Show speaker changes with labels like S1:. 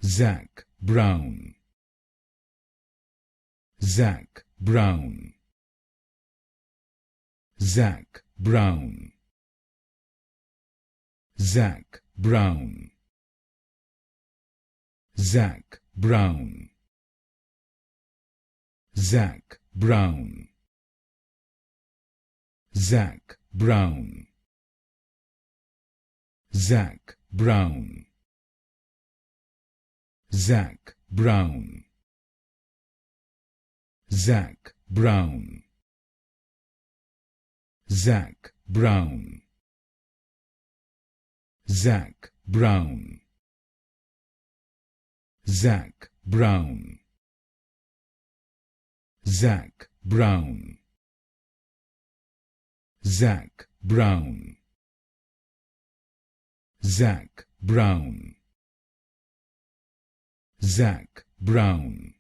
S1: Zac Brown, Zac Brown, Zac Brown, Zac Brown, Zac Brown, Zac Brown, Zac Brown, Zac Brown, Zac Brown, Zac Brown, Zac Brown, Zac Brown, Zac Brown, Zac Brown, Zac Brown, Zac Brown, Zac Brown,